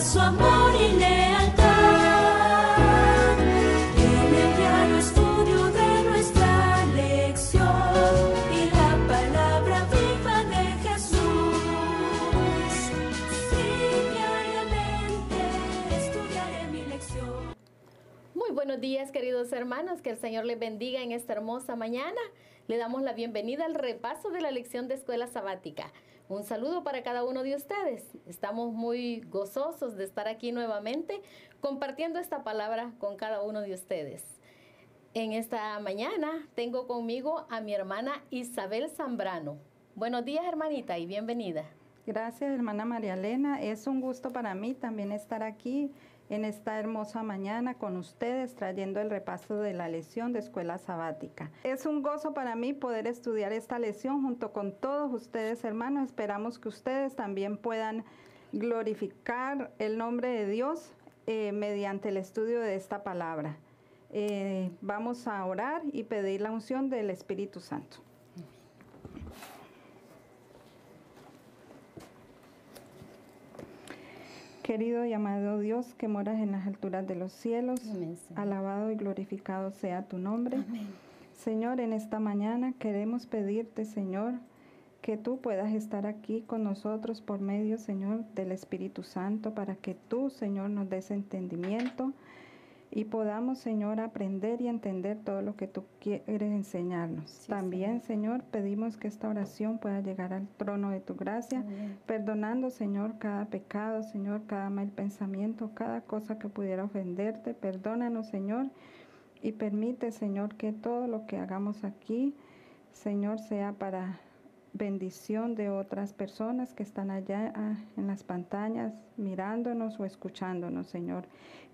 su amor y lealtad. En el diario estudio de nuestra lección y la palabra viva de Jesús. Sí, diariamente estudiaré mi lección. Muy buenos días, queridos hermanos, que el Señor les bendiga en esta hermosa mañana. Le damos la bienvenida al repaso de la lección de Escuela Sabática. Un saludo para cada uno de ustedes. Estamos muy gozosos de estar aquí nuevamente compartiendo esta palabra con cada uno de ustedes. En esta mañana tengo conmigo a mi hermana Isabel Zambrano. Buenos días, hermanita, y bienvenida. Gracias, hermana María Elena. Es un gusto para mí también estar aquí en esta hermosa mañana con ustedes trayendo el repaso de la lección de Escuela Sabática. Es un gozo para mí poder estudiar esta lección junto con todos ustedes, hermanos. Esperamos que ustedes también puedan glorificar el nombre de Dios mediante el estudio de esta palabra. Vamos a orar y pedir la unción del Espíritu Santo. Querido y amado Dios, que moras en las alturas de los cielos, Amén, alabado y glorificado sea tu nombre. Amén. Señor, en esta mañana queremos pedirte, Señor, que tú puedas estar aquí con nosotros por medio, Señor, del Espíritu Santo, para que tú, Señor, nos des entendimiento y podamos, Señor, aprender y entender todo lo que tú quieres enseñarnos. Sí, También, Señor, pedimos que esta oración pueda llegar al trono de tu gracia, Amén. perdonando, Señor, cada pecado, Señor, cada mal pensamiento, cada cosa que pudiera ofenderte. Perdónanos, Señor, y permite, Señor, que todo lo que hagamos aquí, Señor, sea para bendición de otras personas que están allá en las pantallas mirándonos o escuchándonos, Señor.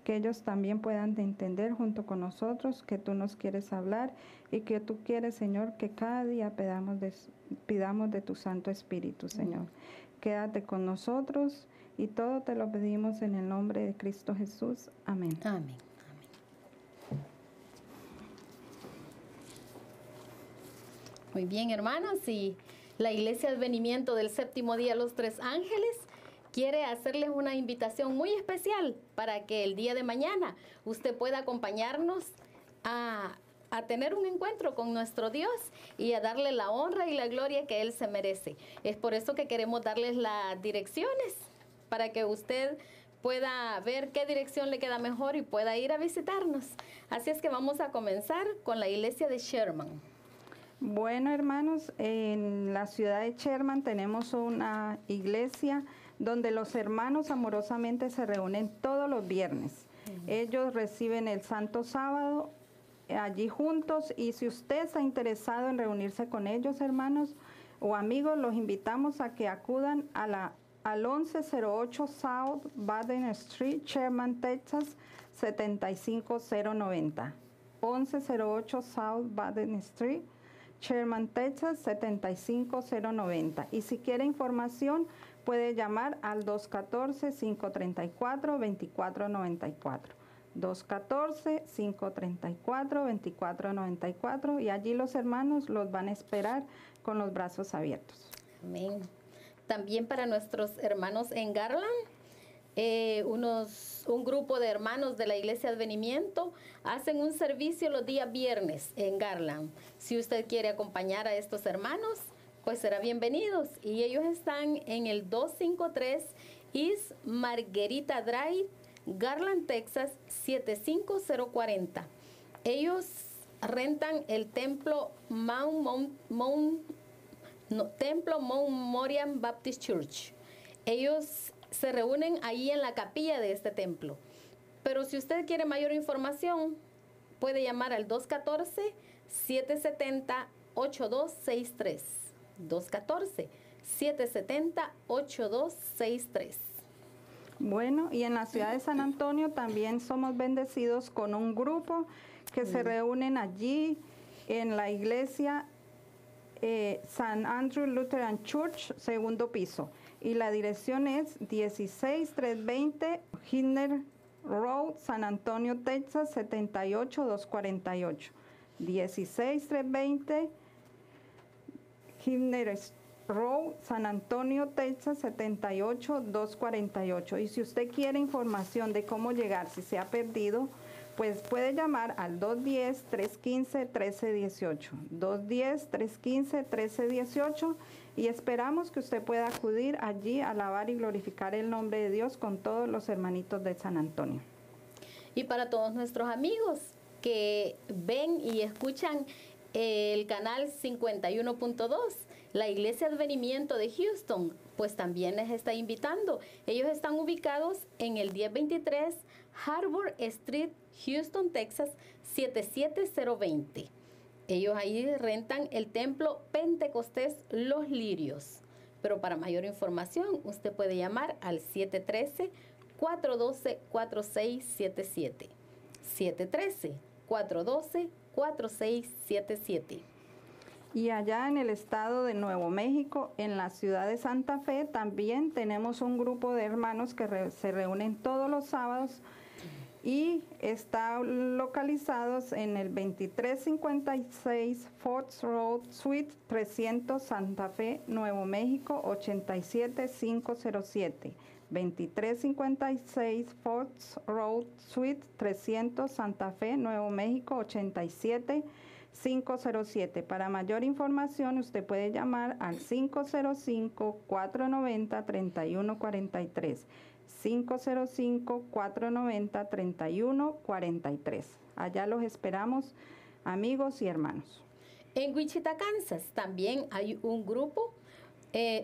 Que ellos también puedan entender junto con nosotros que tú nos quieres hablar y que tú quieres, Señor, que cada día pidamos de tu Santo Espíritu, Señor. Quédate con nosotros y todo te lo pedimos en el nombre de Cristo Jesús. Amén. Amén. Muy bien, hermanos, y la Iglesia Advenimiento del Séptimo Día Los Tres Ángeles quiere hacerles una invitación muy especial para que el día de mañana usted pueda acompañarnos a tener un encuentro con nuestro Dios y a darle la honra y la gloria que Él se merece. Es por eso que queremos darles las direcciones para que usted pueda ver qué dirección le queda mejor y pueda ir a visitarnos. Así es que vamos a comenzar con la iglesia de Sherman. Bueno, hermanos, en la ciudad de Sherman tenemos una iglesia donde los hermanos amorosamente se reúnen todos los viernes. Ellos reciben el Santo Sábado allí juntos, y si usted está interesado en reunirse con ellos, hermanos o amigos, los invitamos a que acudan al 1108 South Baden Street, Sherman, Texas, 75090. 1108 South Baden Street, Sherman, Texas, 75090. Y si quiere información, puede llamar al 214-534-2494. 214-534-2494, y allí los hermanos los van a esperar con los brazos abiertos. Amén. También para nuestros hermanos en Garland, un grupo de hermanos de la Iglesia Advenimiento hacen un servicio los días viernes en Garland. Si usted quiere acompañar a estos hermanos, pues será bienvenidos. Y ellos están en el 253 East Margarita Drive, Garland, Texas, 75040. Ellos rentan el templo Mount Moriah Baptist Church. Ellos se reúnen ahí en la capilla de este templo. Pero si usted quiere mayor información, puede llamar al 214-770-8263. 214-770-8263. Bueno, y en la ciudad de San Antonio también somos bendecidos con un grupo que se reúnen allí en la iglesia San Andrew Lutheran Church, segundo piso. Y la dirección es 16320 Hitner Road, San Antonio, Texas, 78248. 16320 Hitner Road, San Antonio, Texas 78248. Y si usted quiere información de cómo llegar, si se ha perdido, pues puede llamar al 210-315-1318. 210-315-1318 y esperamos que usted pueda acudir allí a alabar y glorificar el nombre de Dios con todos los hermanitos de San Antonio. Y para todos nuestros amigos que ven y escuchan el canal 51.2, la Iglesia Advenimiento de Houston, pues también les está invitando. Ellos están ubicados en el 1023 Harbor Street, Houston, Texas 77020. Ellos ahí rentan el templo Pentecostés Los Lirios. Pero para mayor información, usted puede llamar al 713-412-4677. 713-412-4677. Y allá en el estado de Nuevo México, en la ciudad de Santa Fe, también tenemos un grupo de hermanos que se reúnen todos los sábados y están localizados en el 2356 Forts Road, Suite 300, Santa Fe, Nuevo México 87507. 2356 Forts Road, Suite 300, Santa Fe, Nuevo México 87507. Para mayor información, usted puede llamar al 505-490-3143. 505-490-3143. Allá los esperamos, amigos y hermanos. En Wichita, Kansas, también hay un grupo.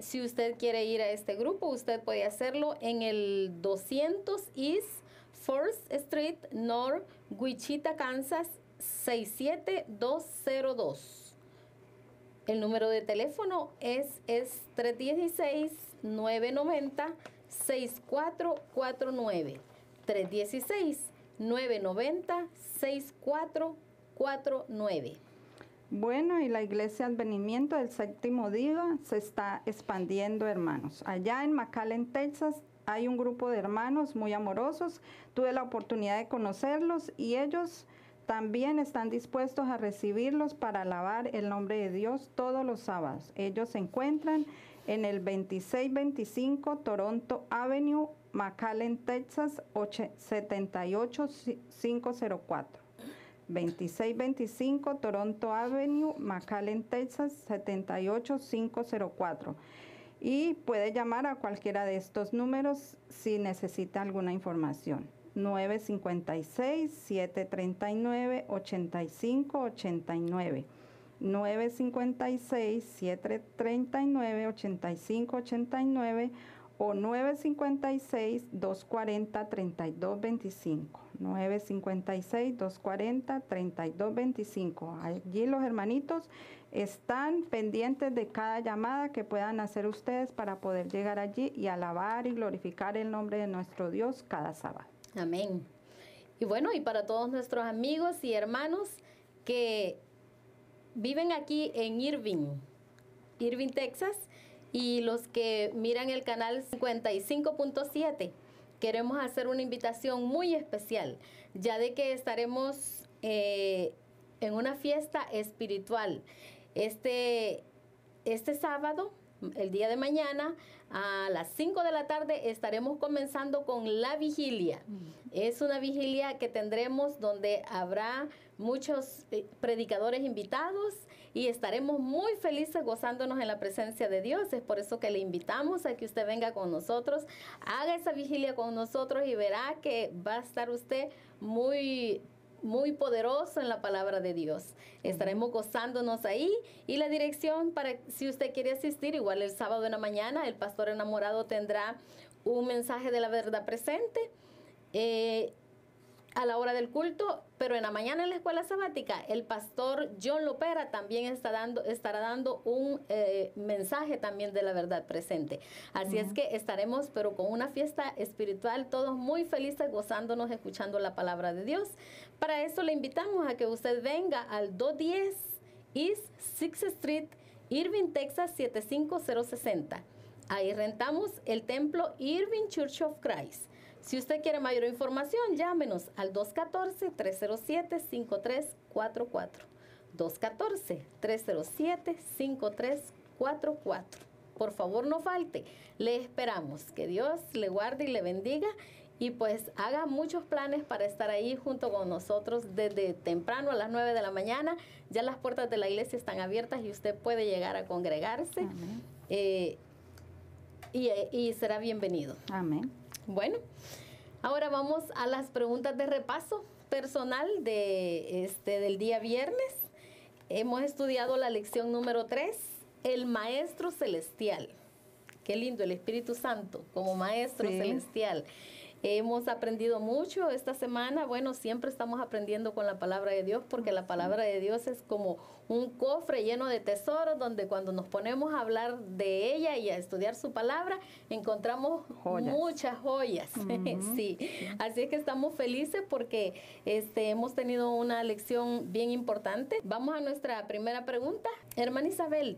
Si usted quiere ir a este grupo, usted puede hacerlo en el 200 East 4th Street, North, Wichita, Kansas 67202. El número de teléfono es 316-990-6449. 316-990-6449. Bueno, y la Iglesia Advenimiento del Séptimo Día se está expandiendo, hermanos. Allá en McAllen, Texas, hay un grupo de hermanos muy amorosos. Tuve la oportunidad de conocerlos y ellos también están dispuestos a recibirlos para alabar el nombre de Dios todos los sábados. Ellos se encuentran en el 2625 Toronto Avenue, McAllen, Texas 78504. 2625 Toronto Avenue, McAllen, Texas 78504. Y puede llamar a cualquiera de estos números si necesita alguna información. 956-739-8589. 956-739-8589 o 956-240-3225. 956-240-3225. Allí los hermanitos están pendientes de cada llamada que puedan hacer ustedes para poder llegar allí y alabar y glorificar el nombre de nuestro Dios cada sábado. Amén. Y bueno, y para todos nuestros amigos y hermanos que viven aquí en Irving, Texas, y los que miran el canal 55.7, queremos hacer una invitación muy especial, ya de que estaremos en una fiesta espiritual. Este sábado, el día de mañana, a las 5 de la tarde, estaremos comenzando con la vigilia. Es una vigilia que tendremos donde habrá muchos predicadores invitados y estaremos muy felices gozándonos en la presencia de Dios. Es por eso que le invitamos a que usted venga con nosotros, haga esa vigilia con nosotros y verá que va a estar usted muy poderoso en la palabra de Dios. Estaremos gozándonos ahí, y la dirección para si usted quiere asistir, igual el sábado en la mañana, el pastor enamorado tendrá un mensaje de la verdad presente a la hora del culto, pero en la mañana en la escuela sabática, el pastor John Lopera también estará dando un mensaje también de la verdad presente. Así es que estaremos, pero con una fiesta espiritual, todos muy felices, gozándonos, escuchando la palabra de Dios. Para eso le invitamos a que usted venga al 210 East 6th Street, Irving, Texas 75060. Ahí rentamos el templo Irving Church of Christ. Si usted quiere mayor información, llámenos al 214-307-5344. 214-307-5344. por favor no falte. Le esperamos. Que Dios le guarde y le bendiga. Y pues haga muchos planes para estar ahí junto con nosotros desde temprano a las 9 de la mañana. Ya las puertas de la iglesia están abiertas y usted puede llegar a congregarse. Y será bienvenido. Amén. Bueno, ahora vamos a las preguntas de repaso personal del día viernes. Hemos estudiado la lección número 3, el Maestro Celestial. Qué lindo, el Espíritu Santo como Maestro Celestial. Hemos aprendido mucho esta semana. Bueno, siempre estamos aprendiendo con la palabra de Dios, porque la palabra de Dios es como un cofre lleno de tesoros, donde cuando nos ponemos a hablar de ella y a estudiar su palabra, encontramos muchas joyas. Sí. Así es que estamos felices porque hemos tenido una lección bien importante. Vamos a nuestra primera pregunta. Hermana Isabel,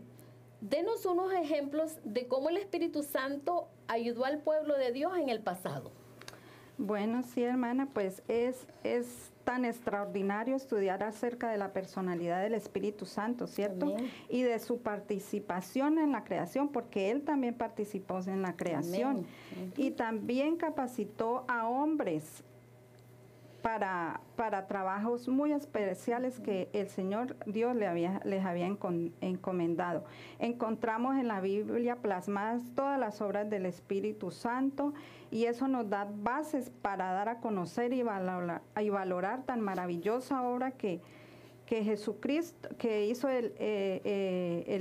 denos unos ejemplos de cómo el Espíritu Santo ayudó al pueblo de Dios en el pasado. Bueno, sí, hermana, pues es tan extraordinario estudiar acerca de la personalidad del Espíritu Santo, ¿cierto? Amén. Y de su participación en la creación, porque Él también participó en la creación. Y también capacitó a hombres para trabajos muy especiales que el Señor Dios les había encomendado. Encontramos en la Biblia plasmadas todas las obras del Espíritu Santo, y eso nos da bases para dar a conocer y valorar tan maravillosa obra que Jesucristo, que hizo el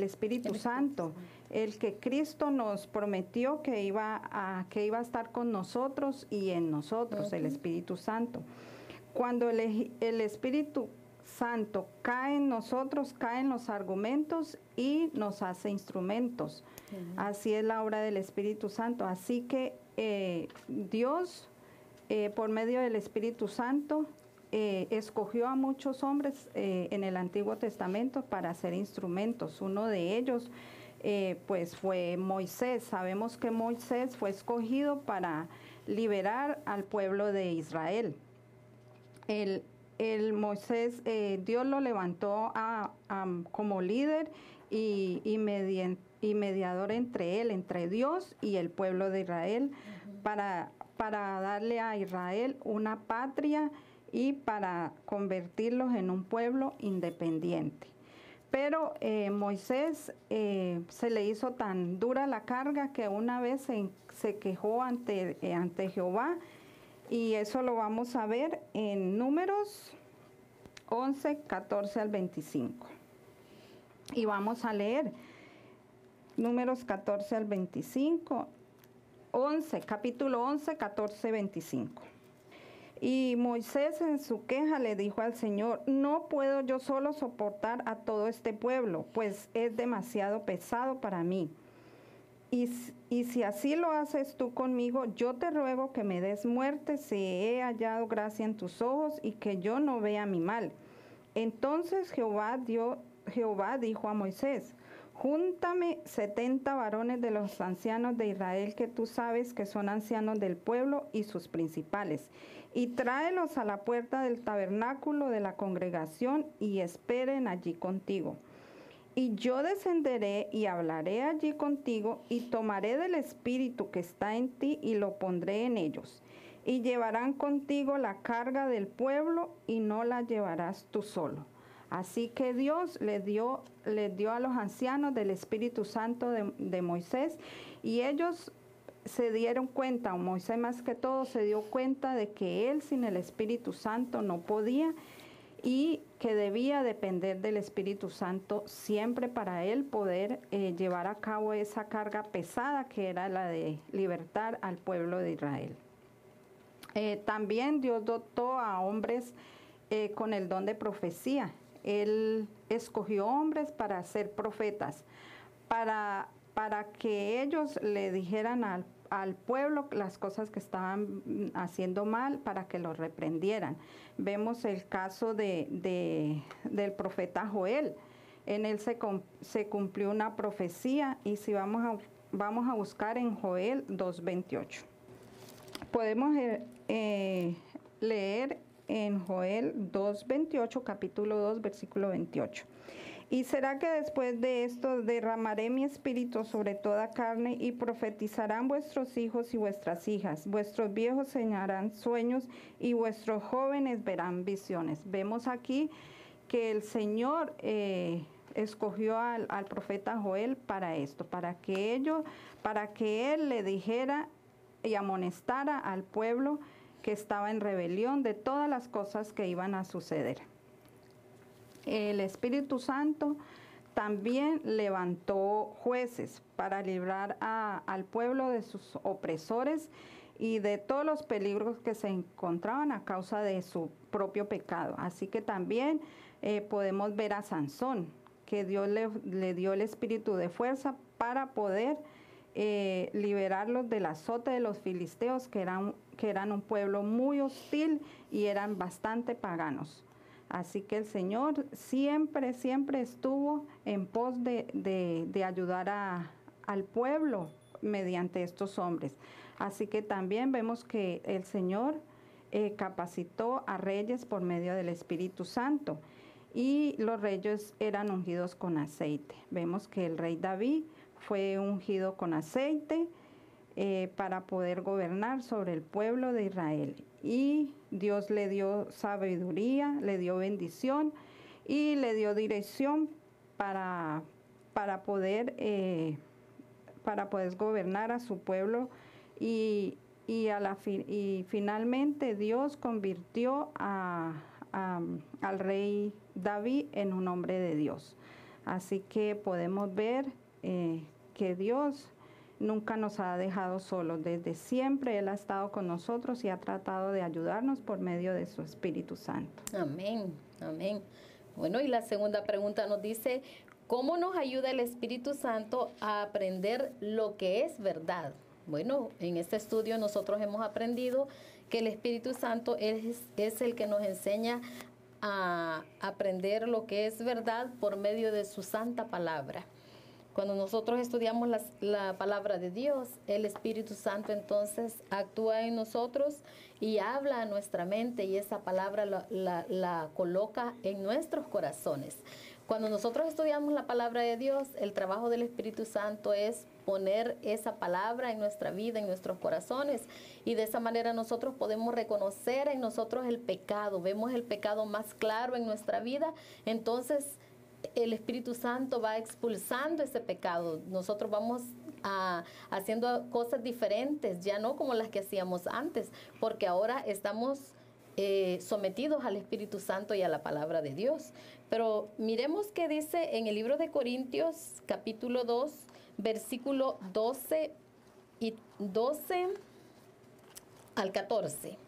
Espíritu Santo, el que Cristo nos prometió que iba a estar con nosotros y en nosotros, el Espíritu Santo. Cuando el Espíritu Santo cae en nosotros, caen los argumentos y nos hace instrumentos. Así es la obra del Espíritu Santo. Así que Dios, por medio del Espíritu Santo, escogió a muchos hombres en el Antiguo Testamento para ser instrumentos. Uno de ellos pues fue Moisés. Sabemos que Moisés fue escogido para liberar al pueblo de Israel. El Moisés, Dios lo levantó como líder y mediador entre Dios y el pueblo de Israel, para darle a Israel una patria y para convertirlos en un pueblo independiente. Pero Moisés se le hizo tan dura la carga que una vez se quejó ante Jehová, y eso lo vamos a ver en Números 11, 14 al 25. Y vamos a leer Números 14 al 25, capítulo 11, 14, 25. Y Moisés en su queja le dijo al Señor: no puedo yo solo soportar a todo este pueblo, pues es demasiado pesado para mí. Y si así lo haces tú conmigo, yo te ruego que me des muerte si he hallado gracia en tus ojos y que yo no vea mi mal. Entonces Jehová dijo a Moisés: júntame 70 varones de los ancianos de Israel que tú sabes que son ancianos del pueblo y sus principales, y tráelos a la puerta del tabernáculo de la congregación y esperen allí contigo. Y yo descenderé y hablaré allí contigo, y tomaré del espíritu que está en ti y lo pondré en ellos. Y llevarán contigo la carga del pueblo, y no la llevarás tú solo. Así que Dios les dio a los ancianos del Espíritu Santo de Moisés, y ellos se dieron cuenta, o Moisés más que todo se dio cuenta de que él sin el Espíritu Santo no podía, y que debía depender del Espíritu Santo siempre para él poder llevar a cabo esa carga pesada que era la de libertar al pueblo de Israel. También Dios dotó a hombres con el don de profecía. Él escogió hombres para ser profetas, para que ellos le dijeran al pueblo las cosas que estaban haciendo mal, para que los reprendieran. Vemos el caso del profeta Joel. En él se cumplió una profecía, y si vamos a buscar en Joel 2:28. Podemos leer en Joel 2:28, capítulo 2, versículo 28. Y será que después de esto derramaré mi espíritu sobre toda carne y profetizarán vuestros hijos y vuestras hijas. Vuestros viejos soñarán sueños y vuestros jóvenes verán visiones. Vemos aquí que el Señor escogió al profeta Joel para esto, para que él le dijera y amonestara al pueblo que estaba en rebelión de todas las cosas que iban a suceder. El Espíritu Santo también levantó jueces para librar al pueblo de sus opresores y de todos los peligros que se encontraban a causa de su propio pecado. Así que también podemos ver a Sansón, que Dios le dio el espíritu de fuerza para poder liberarlos del azote de los filisteos, que eran un pueblo muy hostil y eran bastante paganos. Así que el Señor siempre estuvo en pos de ayudar al pueblo mediante estos hombres. Así que también vemos que el Señor capacitó a reyes por medio del Espíritu Santo, y los reyes eran ungidos con aceite. Vemos que el rey David fue ungido con aceite para poder gobernar sobre el pueblo de Israel. Y Dios le dio sabiduría, le dio bendición y le dio dirección para poder gobernar a su pueblo. Y finalmente Dios convirtió al rey David en un hombre de Dios. Así que podemos ver que Dios nunca nos ha dejado solos. Desde siempre Él ha estado con nosotros y ha tratado de ayudarnos por medio de su Espíritu Santo. Amén, amén. Bueno, y la segunda pregunta nos dice, ¿cómo nos ayuda el Espíritu Santo a aprender lo que es verdad? Bueno, en este estudio nosotros hemos aprendido que el Espíritu Santo es el que nos enseña a aprender lo que es verdad por medio de su santa palabra. Cuando nosotros estudiamos la palabra de Dios, el Espíritu Santo entonces actúa en nosotros y habla a nuestra mente, y esa palabra la coloca en nuestros corazones. Cuando nosotros estudiamos la palabra de Dios, el trabajo del Espíritu Santo es poner esa palabra en nuestra vida, en nuestros corazones, y de esa manera nosotros podemos reconocer en nosotros el pecado, vemos el pecado más claro en nuestra vida. Entonces el Espíritu Santo va expulsando ese pecado. Nosotros vamos haciendo cosas diferentes, ya no como las que hacíamos antes, porque ahora estamos sometidos al Espíritu Santo y a la palabra de Dios. Pero miremos qué dice en el libro de Corintios, capítulo 2, versículo 12 al 14.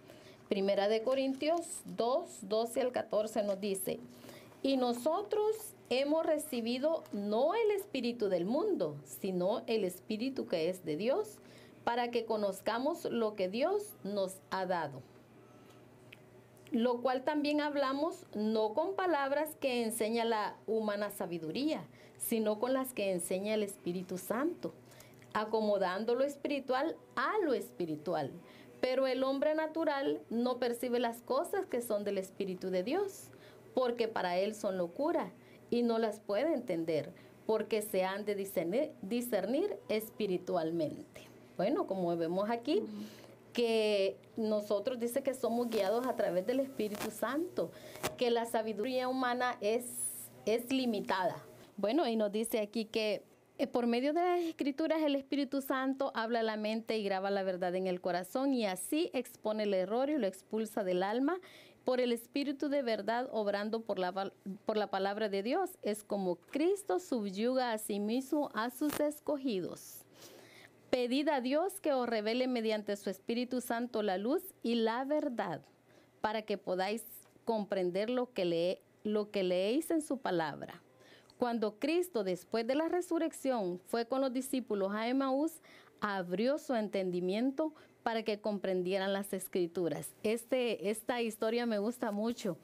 Primera de Corintios 2, 12 al 14 nos dice: y nosotros hemos recibido no el espíritu del mundo, sino el Espíritu que es de Dios, para que conozcamos lo que Dios nos ha dado. Lo cual también hablamos no con palabras que enseña la humana sabiduría, sino con las que enseña el Espíritu Santo, acomodando lo espiritual a lo espiritual. Pero el hombre natural no percibe las cosas que son del Espíritu de Dios, porque para él son locura, y no las puede entender, porque se han de discernir espiritualmente. Bueno, como vemos aquí, que nosotros dice que somos guiados a través del Espíritu Santo, que la sabiduría humana es limitada. Bueno, y nos dice aquí que por medio de las Escrituras el Espíritu Santo habla a la mente y graba la verdad en el corazón, y así expone el error y lo expulsa del alma. Por el Espíritu de verdad obrando por la palabra de Dios, es como Cristo subyuga a sí mismo a sus escogidos. Pedid a Dios que os revele mediante su Espíritu Santo la luz y la verdad, para que podáis comprender lo que leéis en su palabra. Cuando Cristo, después de la resurrección, fue con los discípulos a Emaús, abrió su entendimiento para que comprendieran las Escrituras. Esta historia me gusta mucho,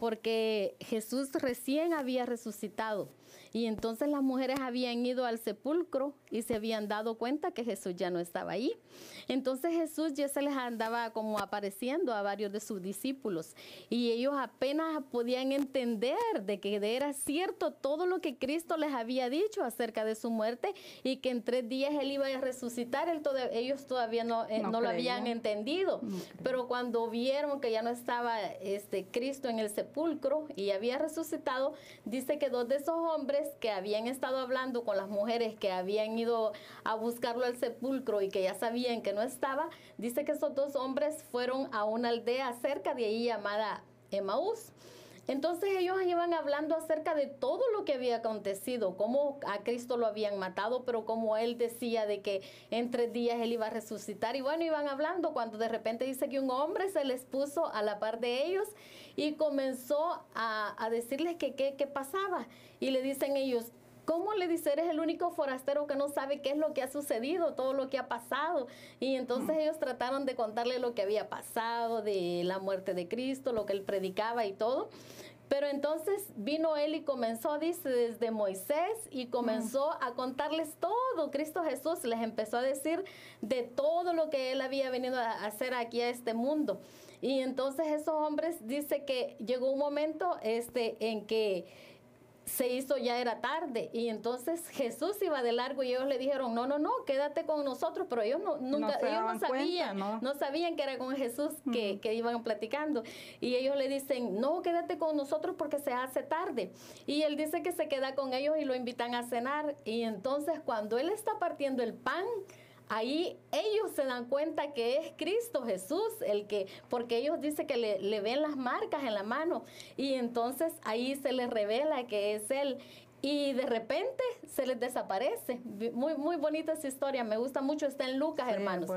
porque Jesús recién había resucitado. Y entonces las mujeres habían ido al sepulcro y se habían dado cuenta que Jesús ya no estaba ahí. Entonces Jesús ya se les andaba como apareciendo a varios de sus discípulos y ellos apenas podían entender de que era cierto todo lo que Cristo les había dicho acerca de su muerte y que en 3 días Él iba a resucitar. Ellos todavía no lo habían entendido, pero cuando vieron que ya no estaba Cristo en el sepulcro y había resucitado, dice que 2 de esos hombres que habían estado hablando con las mujeres que habían ido a buscarlo al sepulcro y que ya sabían que no estaba, dice que esos 2 hombres fueron a una aldea cerca de ahí llamada Emaús. Entonces ellos iban hablando acerca de todo lo que había acontecido, cómo a Cristo lo habían matado, pero como Él decía de que en 3 días Él iba a resucitar. Y bueno, iban hablando cuando de repente dice que un hombre se les puso a la par de ellos y comenzó a decirles que qué pasaba. Y le dicen ellos, ¿cómo le dice? Eres el único forastero que no sabe qué es lo que ha sucedido, todo lo que ha pasado. Y entonces ellos trataron de contarle lo que había pasado, de la muerte de Cristo, lo que Él predicaba y todo. Pero entonces vino Él y comenzó, dice, desde Moisés y comenzó a contarles todo. Cristo Jesús les empezó a decir de todo lo que Él había venido a hacer aquí a este mundo. Y entonces esos hombres, dice que llegó un momento en que se hizo, ya era tarde, y entonces Jesús iba de largo y ellos le dijeron, no, quédate con nosotros, pero ellos no sabían que era con Jesús que iban platicando, y ellos le dicen, no, quédate con nosotros porque se hace tarde, y él dice que se queda con ellos y lo invitan a cenar, y entonces cuando él está partiendo el pan, ahí ellos se dan cuenta que es Cristo Jesús porque ellos dicen que le ven las marcas en la mano y entonces ahí se les revela que es Él. Y de repente se les desaparece. Muy, muy bonita esa historia, me gusta mucho, está en Lucas, sí, hermanos.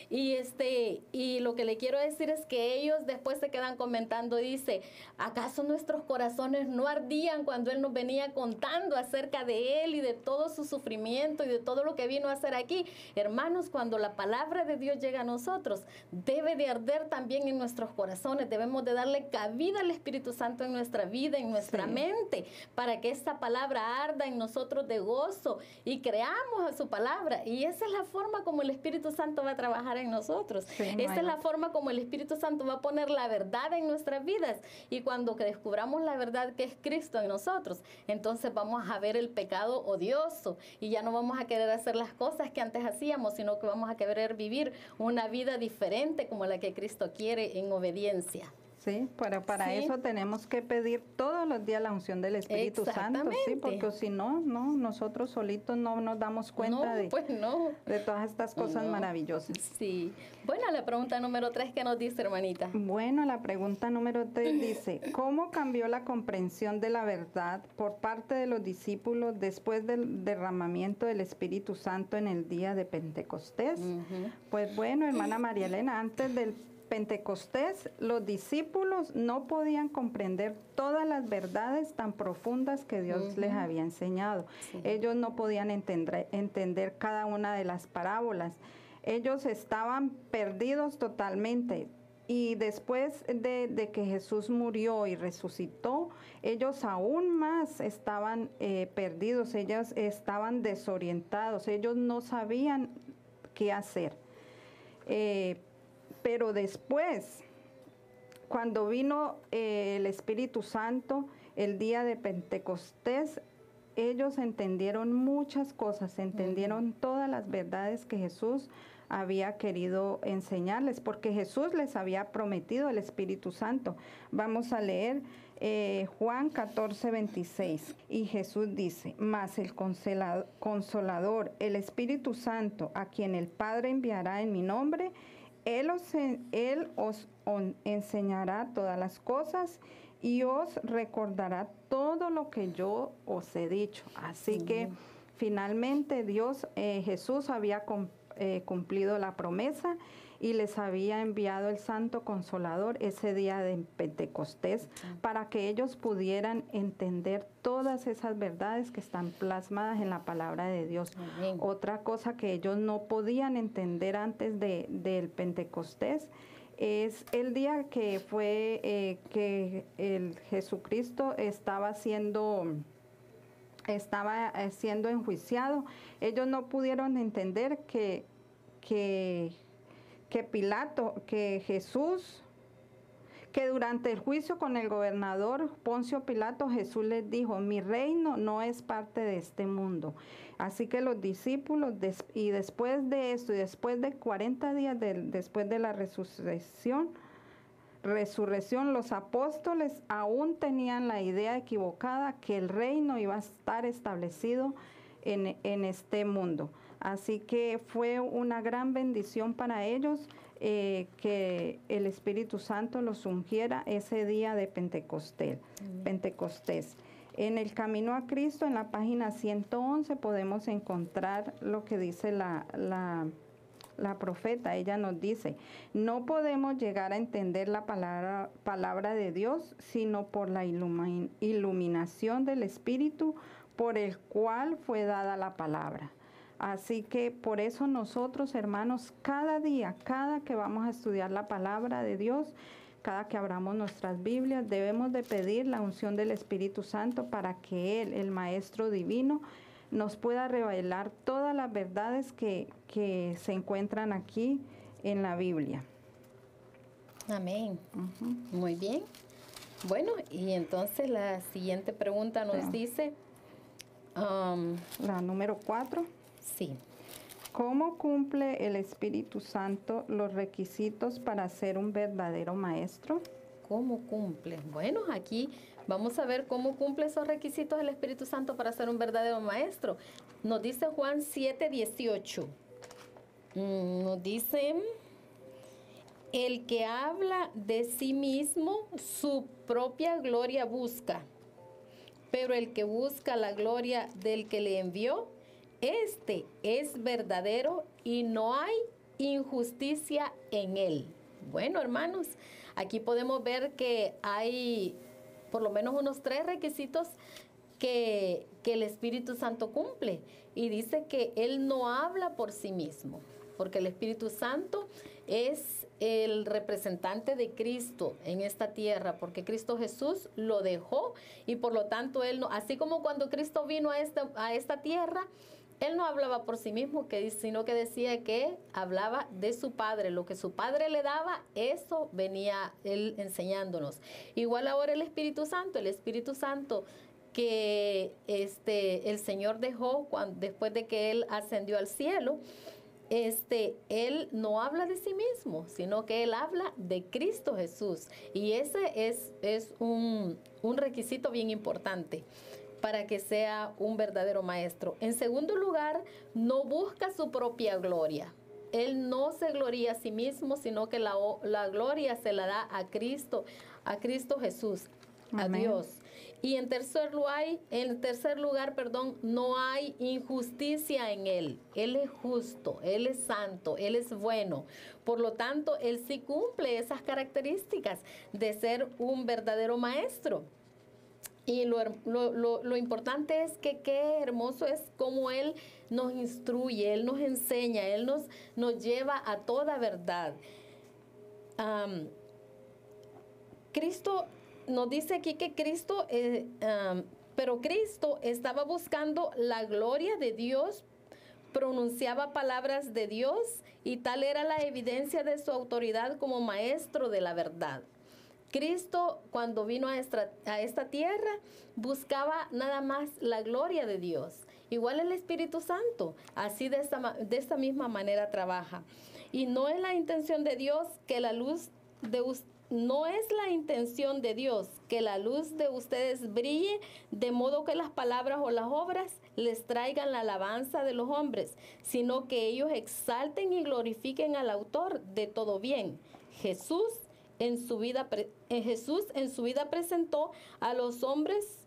Y lo que le quiero decir es que ellos después se quedan comentando, dice, ¿acaso nuestros corazones no ardían cuando Él nos venía contando acerca de Él y de todo su sufrimiento y de todo lo que vino a hacer aquí? Hermanos, cuando la palabra de Dios llega a nosotros, debe de arder también en nuestros corazones, debemos de darle cabida al Espíritu Santo en nuestra vida, en nuestra mente, para que esta palabra arda en nosotros de gozo y creamos a su palabra, y esa es la forma como el Espíritu Santo va a trabajar en nosotros, esa es la forma como el Espíritu Santo va a poner la verdad en nuestras vidas, y cuando que descubramos la verdad que es Cristo en nosotros, entonces vamos a ver el pecado odioso y ya no vamos a querer hacer las cosas que antes hacíamos, sino que vamos a querer vivir una vida diferente como la que Cristo quiere en obediencia. Sí, para eso tenemos que pedir todos los días la unción del Espíritu Santo, sí, porque si no, nosotros solitos no nos damos cuenta de todas estas cosas maravillosas. Sí. Bueno, la pregunta número 3, ¿qué nos dice, hermanita? Bueno, la pregunta número 3 dice, ¿cómo cambió la comprensión de la verdad por parte de los discípulos después del derramamiento del Espíritu Santo en el día de Pentecostés? Pues bueno, hermana María Elena, antes del Pentecostés, los discípulos no podían comprender todas las verdades tan profundas que Dios les había enseñado. Sí. Ellos no podían entender cada una de las parábolas. Ellos estaban perdidos totalmente. Y después de que Jesús murió y resucitó, ellos aún más estaban perdidos, ellos estaban desorientados, ellos no sabían qué hacer. Pero después, cuando vino el Espíritu Santo, el día de Pentecostés, ellos entendieron muchas cosas, entendieron todas las verdades que Jesús había querido enseñarles, porque Jesús les había prometido el Espíritu Santo. Vamos a leer Juan 14:26. Y Jesús dice, mas el Consolador, el Espíritu Santo, a quien el Padre enviará en mi nombre, Él os enseñará todas las cosas y os recordará todo lo que yo os he dicho. Así que finalmente Jesús había cumplido la promesa y les había enviado el Santo Consolador ese día de Pentecostés para que ellos pudieran entender todas esas verdades que están plasmadas en la palabra de Dios. Amén. Otra cosa que ellos no podían entender antes del Pentecostés es el día que fue que el Jesucristo estaba siendo estaba siendo enjuiciado. Ellos no pudieron entender que Jesús, que durante el juicio con el gobernador Poncio Pilato, Jesús les dijo: mi reino no es parte de este mundo. Así que los discípulos, y después de esto, y después de 40 días después de la resurrección, los apóstoles aún tenían la idea equivocada que el reino iba a estar establecido en este mundo. Así que fue una gran bendición para ellos que el Espíritu Santo los ungiera ese día de Pentecostés. En el Camino a Cristo, en la página 111, podemos encontrar lo que dice la profeta. Ella nos dice: no podemos llegar a entender la palabra de Dios sino por la iluminación del Espíritu por el cual fue dada la palabra. Así que por eso nosotros, hermanos, cada día, cada que vamos a estudiar la palabra de Dios, cada que abramos nuestras Biblias, debemos de pedir la unción del Espíritu Santo para que Él, el Maestro Divino, nos pueda revelar todas las verdades que se encuentran aquí en la Biblia. Amén. Muy bien. Bueno, y entonces la siguiente pregunta nos dice... la número 4. Sí. ¿Cómo cumple el Espíritu Santo los requisitos para ser un verdadero maestro? ¿Cómo cumple? Bueno, aquí vamos a ver cómo cumple esos requisitos el Espíritu Santo para ser un verdadero maestro. Nos dice Juan 7:18. Nos dice: el que habla de sí mismo, su propia gloria busca, pero el que busca la gloria del que le envió, este es verdadero y no hay injusticia en él. Bueno, hermanos, aquí podemos ver que hay por lo menos unos 3 requisitos que el Espíritu Santo cumple. Y dice que Él no habla por sí mismo, porque el Espíritu Santo es el representante de Cristo en esta tierra, porque Cristo Jesús lo dejó y por lo tanto Él no, así como cuando Cristo vino a esta tierra, Él no hablaba por sí mismo, sino que decía que hablaba de su Padre. Lo que su Padre le daba, eso venía Él enseñándonos. Igual ahora el Espíritu Santo que el Señor dejó después de que Él ascendió al cielo, Él no habla de sí mismo, sino que Él habla de Cristo Jesús. Y ese es un requisito bien importante para que sea un verdadero maestro. En segundo lugar, no busca su propia gloria. Él no se gloria a sí mismo, sino que la gloria se la da a Cristo Jesús, a Dios. Y en tercer lugar, no hay injusticia en Él. Él es justo, Él es santo, Él es bueno. Por lo tanto, Él sí cumple esas características de ser un verdadero maestro. Y lo importante es que qué hermoso es cómo Él nos instruye, Él nos enseña, Él nos lleva a toda verdad. Cristo nos dice aquí que pero Cristo estaba buscando la gloria de Dios, pronunciaba palabras de Dios y tal era la evidencia de su autoridad como maestro de la verdad. Cristo, cuando vino a esta tierra, buscaba nada más la gloria de Dios. Igual el Espíritu Santo, así de esta misma manera trabaja. Y no es la intención de Dios que la luz de ustedes brille, de modo que las palabras o las obras les traigan la alabanza de los hombres, sino que ellos exalten y glorifiquen al autor de todo bien, Jesús. En su vida presentó a los hombres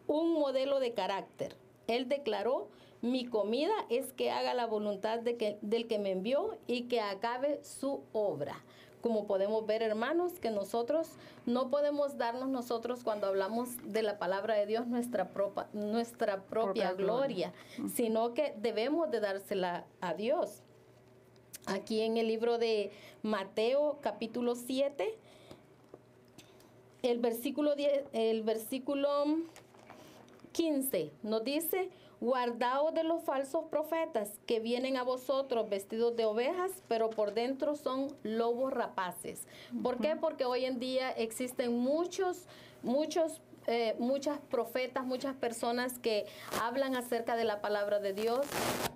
un modelo de carácter. Él declaró: mi comida es que haga la voluntad del que me envió y que acabe su obra. Como podemos ver, hermanos, que nosotros no podemos darnos nosotros, cuando hablamos de la palabra de Dios, nuestra propia gloria, sino que debemos de dársela a Dios. Aquí en el libro de Mateo, capítulo 7, el versículo 15 nos dice: guardaos de los falsos profetas que vienen a vosotros vestidos de ovejas, pero por dentro son lobos rapaces. ¿Por qué? Porque hoy en día existen muchas profetas, muchas personas que hablan acerca de la palabra de Dios,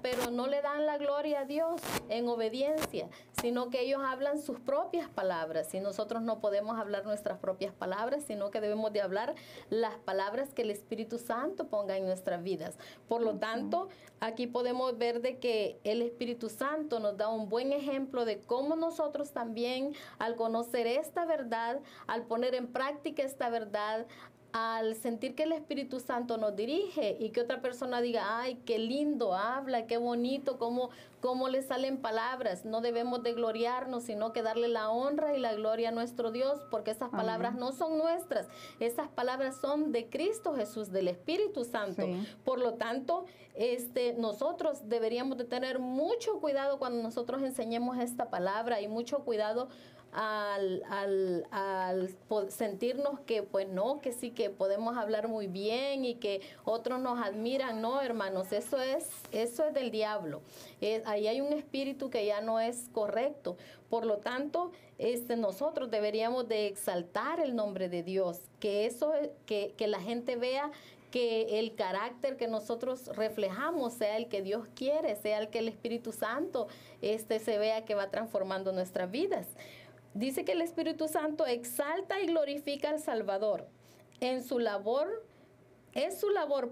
pero no le dan la gloria a Dios en obediencia, sino que ellos hablan sus propias palabras, y nosotros no podemos hablar nuestras propias palabras, sino que debemos de hablar las palabras que el Espíritu Santo ponga en nuestras vidas. Por lo tanto, aquí podemos ver de que el Espíritu Santo nos da un buen ejemplo de cómo nosotros también, al conocer esta verdad, al poner en práctica esta verdad, al sentir que el Espíritu Santo nos dirige y que otra persona diga: ay, qué lindo habla, qué bonito, cómo le salen palabras, no debemos de gloriarnos, sino que darle la honra y la gloria a nuestro Dios, porque esas palabras no son nuestras, esas palabras son de Cristo Jesús, del Espíritu Santo. Sí. Por lo tanto, nosotros deberíamos de tener mucho cuidado cuando nosotros enseñemos esta palabra, y mucho cuidado al sentirnos que pues no, que sí, que podemos hablar muy bien y que otros nos admiran. No, hermanos, eso es del diablo. Ahí hay un espíritu que ya no es correcto. Por lo tanto, nosotros deberíamos de exaltar el nombre de Dios, que la gente vea que el carácter que nosotros reflejamos sea el que Dios quiere, sea el que el Espíritu Santo se vea que va transformando nuestras vidas. Dice que el Espíritu Santo exalta y glorifica al Salvador. Es su labor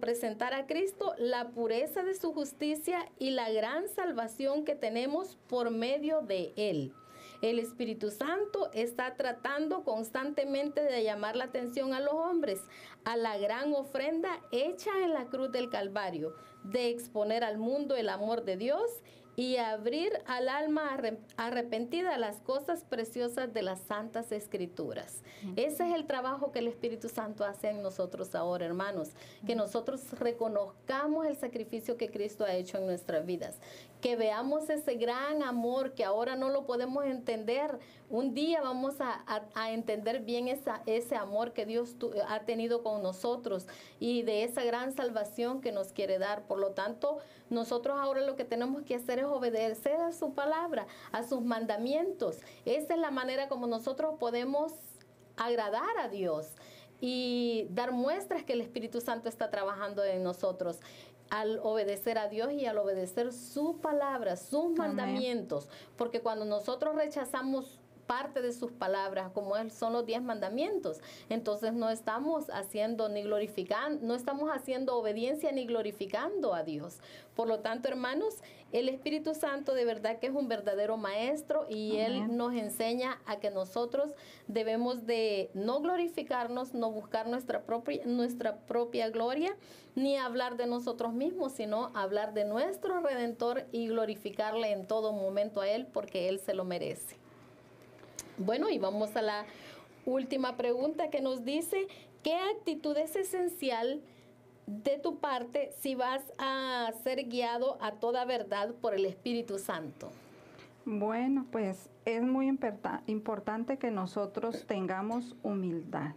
presentar a Cristo, la pureza de su justicia y la gran salvación que tenemos por medio de Él. El Espíritu Santo está tratando constantemente de llamar la atención a los hombres a la gran ofrenda hecha en la cruz del Calvario, de exponer al mundo el amor de Dios y abrir al alma arrepentida las cosas preciosas de las Santas Escrituras. Ese es el trabajo que el Espíritu Santo hace en nosotros ahora, hermanos, que nosotros reconozcamos el sacrificio que Cristo ha hecho en nuestras vidas, que veamos ese gran amor que ahora no lo podemos entender. Un día vamos a entender bien ese amor que Dios ha tenido con nosotros y de esa gran salvación que nos quiere dar. Por lo tanto, nosotros ahora lo que tenemos que hacer es obedecer a su palabra, a sus mandamientos. Esa es la manera como nosotros podemos agradar a Dios y dar muestras que el Espíritu Santo está trabajando en nosotros, al obedecer a Dios y al obedecer su palabra, sus mandamientos. Porque cuando nosotros rechazamos parte de sus palabras, como son los 10 mandamientos, entonces no estamos haciendo no estamos haciendo obediencia ni glorificando a Dios. Por lo tanto, hermanos, el Espíritu Santo de verdad que es un verdadero maestro, y Él nos enseña a que nosotros debemos de no glorificarnos, no buscar nuestra propia gloria, ni hablar de nosotros mismos, sino hablar de nuestro Redentor y glorificarle en todo momento a Él, porque Él se lo merece. Bueno, y vamos a la última pregunta que nos dice: ¿qué actitud es esencial de tu parte si vas a ser guiado a toda verdad por el Espíritu Santo? Bueno, pues es muy importante que nosotros tengamos humildad.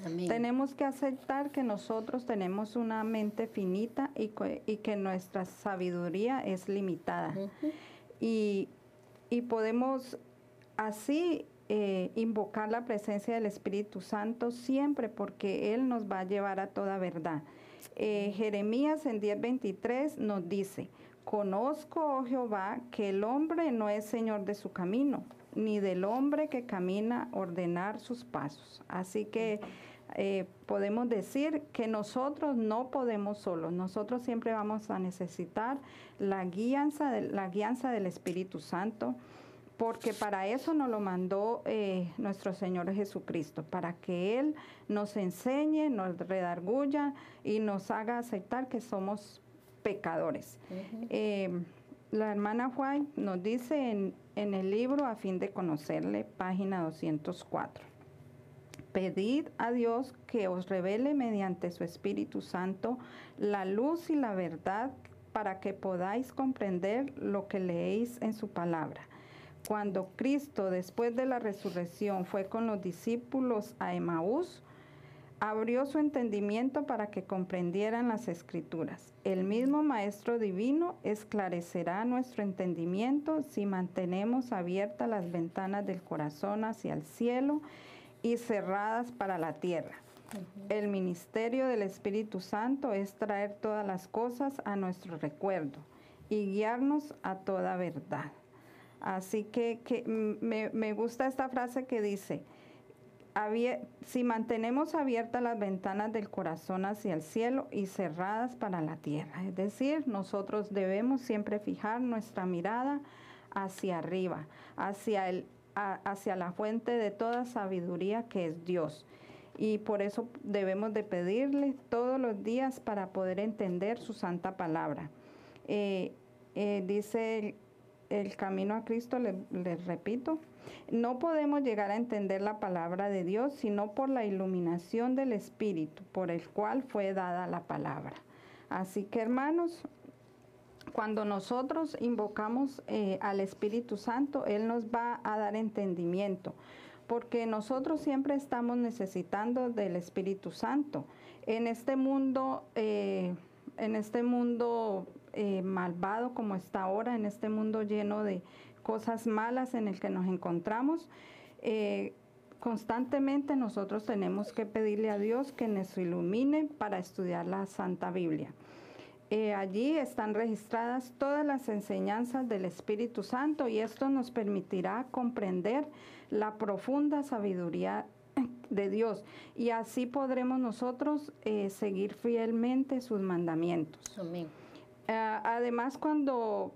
Amén. Tenemos que aceptar que nosotros tenemos una mente finita y que nuestra sabiduría es limitada. Y podemos así invocar la presencia del Espíritu Santo siempre, porque Él nos va a llevar a toda verdad. Jeremías en 10:23 nos dice: conozco, oh Jehová, que el hombre no es señor de su camino, ni del hombre que camina ordenar sus pasos. Así que podemos decir que nosotros no podemos solos, nosotros siempre vamos a necesitar la guianza del Espíritu Santo, porque para eso nos lo mandó nuestro Señor Jesucristo, para que Él nos enseñe, nos redarguya y nos haga aceptar que somos pecadores. La hermana White nos dice en el libro A fin de conocerle, página 204. Pedid a Dios que os revele mediante su Espíritu Santo la luz y la verdad, para que podáis comprender lo que leéis en su palabra. Cuando Cristo, después de la resurrección, fue con los discípulos a Emaús, abrió su entendimiento para que comprendieran las Escrituras. El mismo Maestro Divino esclarecerá nuestro entendimiento si mantenemos abiertas las ventanas del corazón hacia el cielo y cerradas para la tierra. El ministerio del Espíritu Santo es traer todas las cosas a nuestro recuerdo y guiarnos a toda verdad. Así que me gusta esta frase que dice, si mantenemos abiertas las ventanas del corazón hacia el cielo y cerradas para la tierra. Es decir, nosotros debemos siempre fijar nuestra mirada hacia arriba, hacia la fuente de toda sabiduría que es Dios. Y por eso debemos de pedirle todos los días para poder entender su santa palabra. Dice el camino a Cristo, les repito, no podemos llegar a entender la palabra de Dios sino por la iluminación del Espíritu, por el cual fue dada la palabra. Así que, hermanos, cuando nosotros invocamos al Espíritu Santo, Él nos va a dar entendimiento, porque nosotros siempre estamos necesitando del Espíritu Santo. En este mundo malvado como está ahora, en este mundo lleno de cosas malas en el que nos encontramos, constantemente nosotros tenemos que pedirle a Dios que nos ilumine para estudiar la Santa Biblia. Allí están registradas todas las enseñanzas del Espíritu Santo y esto nos permitirá comprender la profunda sabiduría de Dios y así podremos nosotros seguir fielmente sus mandamientos. Amén. Además, cuando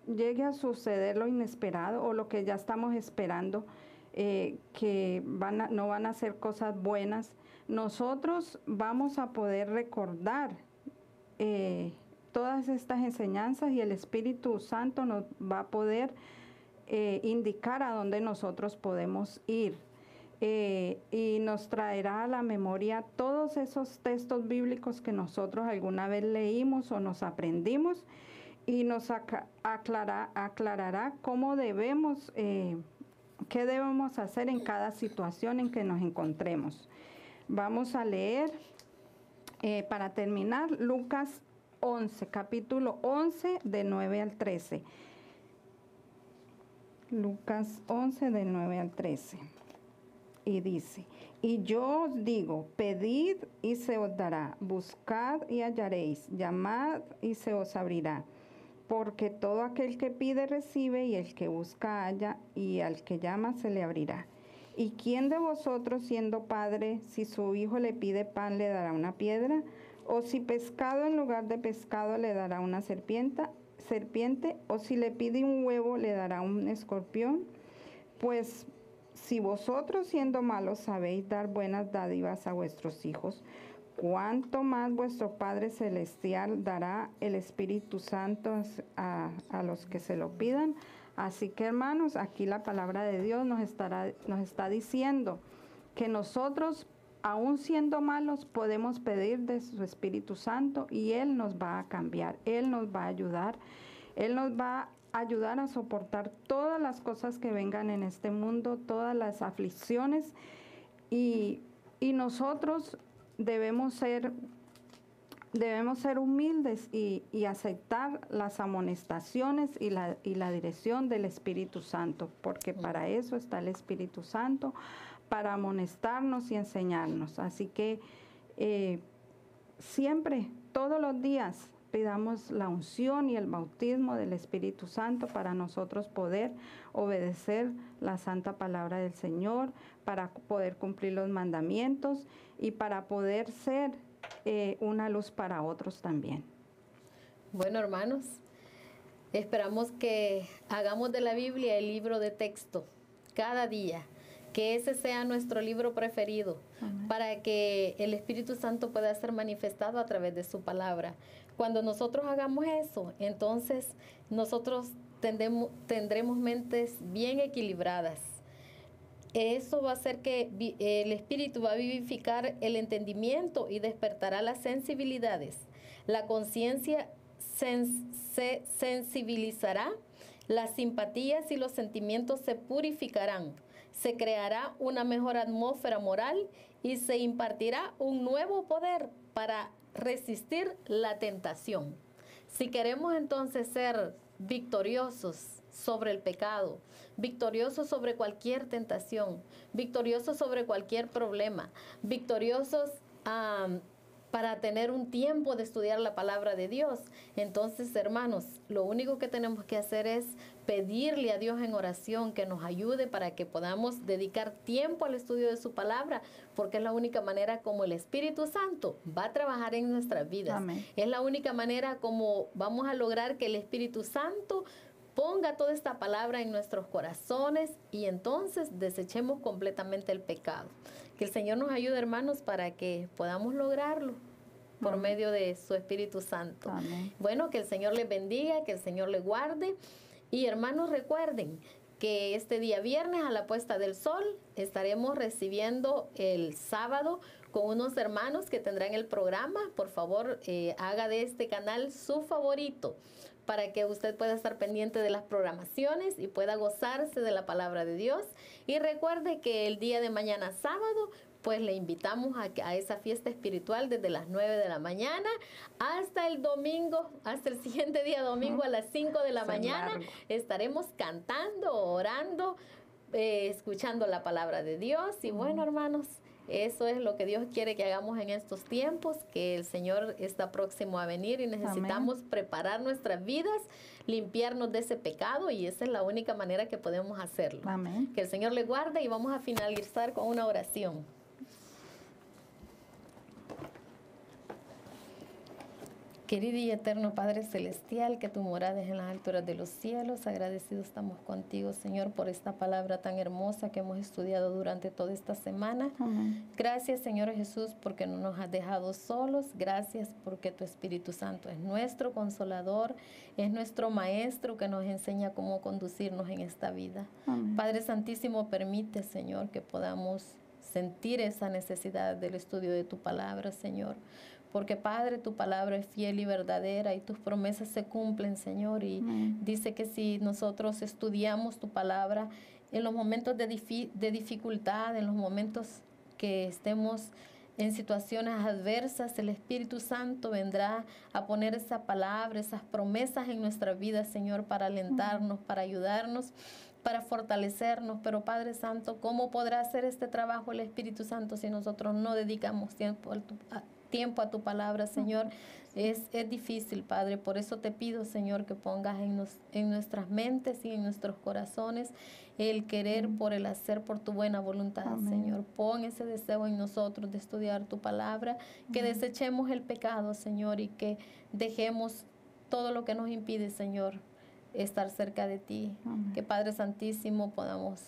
llegue a suceder lo inesperado o lo que ya estamos esperando, que no van a ser cosas buenas, nosotros vamos a poder recordar todas estas enseñanzas y el Espíritu Santo nos va a poder indicar a dónde nosotros podemos ir. Y nos traerá a la memoria todos esos textos bíblicos que nosotros alguna vez leímos o nos aprendimos y nos aclarará cómo debemos, qué debemos hacer en cada situación en que nos encontremos. Vamos a leer, para terminar, Lucas 11, capítulo 11, de 9 al 13. Lucas 11, de 9 al 13. Y dice, y yo os digo, pedid y se os dará, buscad y hallaréis, llamad y se os abrirá. Porque todo aquel que pide recibe, y el que busca halla, y al que llama se le abrirá. ¿Y quién de vosotros, siendo padre, si su hijo le pide pan, le dará una piedra? ¿O si pescado en lugar de pescado le dará una serpiente? ¿O si le pide un huevo, le dará un escorpión? Pues si vosotros, siendo malos, sabéis dar buenas dádivas a vuestros hijos, ¿cuánto más vuestro Padre Celestial dará el Espíritu Santo a los que se lo pidan? Así que, hermanos, aquí la palabra de Dios nos está diciendo que nosotros, aún siendo malos, podemos pedir de su Espíritu Santo y Él nos va a cambiar, Él nos va a ayudar, Él nos va a ayudar a soportar todas las cosas que vengan en este mundo, todas las aflicciones y nosotros debemos ser humildes y aceptar las amonestaciones y la dirección del Espíritu Santo, porque para eso está el Espíritu Santo, para amonestarnos y enseñarnos. Así que siempre, todos los días, pidamos la unción y el bautismo del Espíritu Santo para nosotros poder obedecer la santa palabra del Señor, para poder cumplir los mandamientos y para poder ser una luz para otros también. Bueno, hermanos, esperamos que hagamos de la Biblia el libro de texto cada día, que ese sea nuestro libro preferido. Amén. Para que el Espíritu Santo pueda ser manifestado a través de su palabra. Cuando nosotros hagamos eso, entonces nosotros tendremos mentes bien equilibradas. Eso va a hacer que el Espíritu va a vivificar el entendimiento y despertará las sensibilidades. La conciencia se sensibilizará, las simpatías y los sentimientos se purificarán. se creará una mejor atmósfera moral y se impartirá un nuevo poder para resistir la tentación. Si queremos entonces ser victoriosos sobre el pecado, victoriosos sobre cualquier tentación, victoriosos sobre cualquier problema, victoriosos para tener un tiempo de estudiar la palabra de Dios. Entonces, hermanos, lo único que tenemos que hacer es pedirle a Dios en oración que nos ayude para que podamos dedicar tiempo al estudio de su palabra, porque es la única manera como el Espíritu Santo va a trabajar en nuestras vidas. Amén. Es la única manera como vamos a lograr que el Espíritu Santo ponga toda esta palabra en nuestros corazones y entonces desechemos completamente el pecado. Que el Señor nos ayude, hermanos, para que podamos lograrlo por medio de su Espíritu Santo. Amén. Bueno, que el Señor les bendiga, que el Señor les guarde. Y hermanos, recuerden que este día viernes a la puesta del sol estaremos recibiendo el sábado con unos hermanos que tendrán el programa. Por favor, haga de este canal su favorito, para que usted pueda estar pendiente de las programaciones y pueda gozarse de la palabra de Dios. Y recuerde que el día de mañana sábado, pues le invitamos a esa fiesta espiritual desde las 9 de la mañana hasta el domingo, hasta el siguiente día domingo a las 5 de la mañana. Largo. Estaremos cantando, orando, escuchando la palabra de Dios. Y bueno, hermanos, eso es lo que Dios quiere que hagamos en estos tiempos, que el Señor está próximo a venir y necesitamos preparar nuestras vidas, limpiarnos de ese pecado, y esa es la única manera que podemos hacerlo. Amén. Que el Señor le guarde, y vamos a finalizar con una oración. Querido y eterno Padre Celestial, que tu morada es en las alturas de los cielos, agradecidos estamos contigo, Señor, por esta palabra tan hermosa que hemos estudiado durante toda esta semana. Amén. Gracias, Señor Jesús, porque no nos has dejado solos. Gracias porque tu Espíritu Santo es nuestro consolador, es nuestro maestro que nos enseña cómo conducirnos en esta vida. Amén. Padre Santísimo, permite, Señor, que podamos sentir esa necesidad del estudio de tu palabra, Señor. Porque, Padre, tu palabra es fiel y verdadera y tus promesas se cumplen, Señor. Y dice que si nosotros estudiamos tu palabra en los momentos de dificultad, en los momentos que estemos en situaciones adversas, el Espíritu Santo vendrá a poner esa palabra, esas promesas en nuestra vida, Señor, para alentarnos, para ayudarnos, para fortalecernos. Pero, Padre Santo, ¿cómo podrá hacer este trabajo el Espíritu Santo si nosotros no dedicamos tiempo a tu palabra, Señor? Es difícil, Padre. Por eso te pido, Señor, que pongas en nuestras mentes y en nuestros corazones el querer por el hacer, por tu buena voluntad. Amén. Señor, pon ese deseo en nosotros de estudiar tu palabra, que desechemos el pecado, Señor, y que dejemos todo lo que nos impide, Señor, estar cerca de ti. Amén. Que, Padre Santísimo, podamos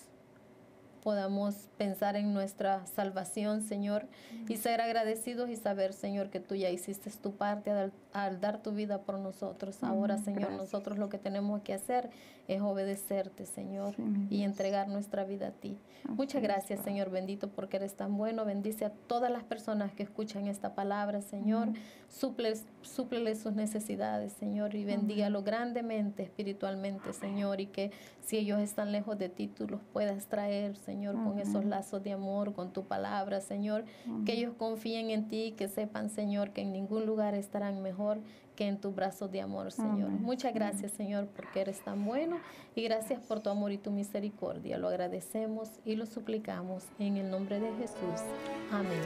pensar en nuestra salvación, Señor, y ser agradecidos y saber, Señor, que tú ya hiciste tu parte al dar tu vida por nosotros. Ahora, Señor, gracias. Nosotros lo que tenemos que hacer es obedecerte, Señor, y entregar nuestra vida a ti. Muchas gracias, Señor bendito, porque eres tan bueno. Bendice a todas las personas que escuchan esta palabra, Señor. Súpleles sus necesidades, Señor, y bendígalo grandemente, espiritualmente, Señor, y que si ellos están lejos de ti, tú los puedas traer, Señor, con esos lazos de amor, con tu palabra, Señor, que ellos confíen en ti, que sepan, Señor, que en ningún lugar estarán mejor que en tus brazos de amor, Señor. Muchas gracias, Señor, porque eres tan bueno, y gracias por tu amor y tu misericordia. Lo agradecemos y lo suplicamos en el nombre de Jesús. Amén.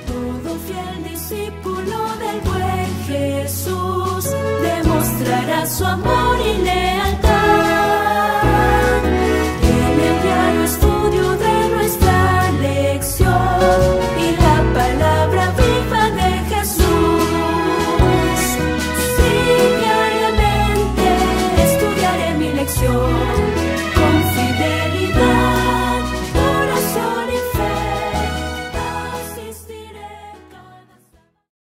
Todo fiel discípulo del buen Jesús demostrará su amor y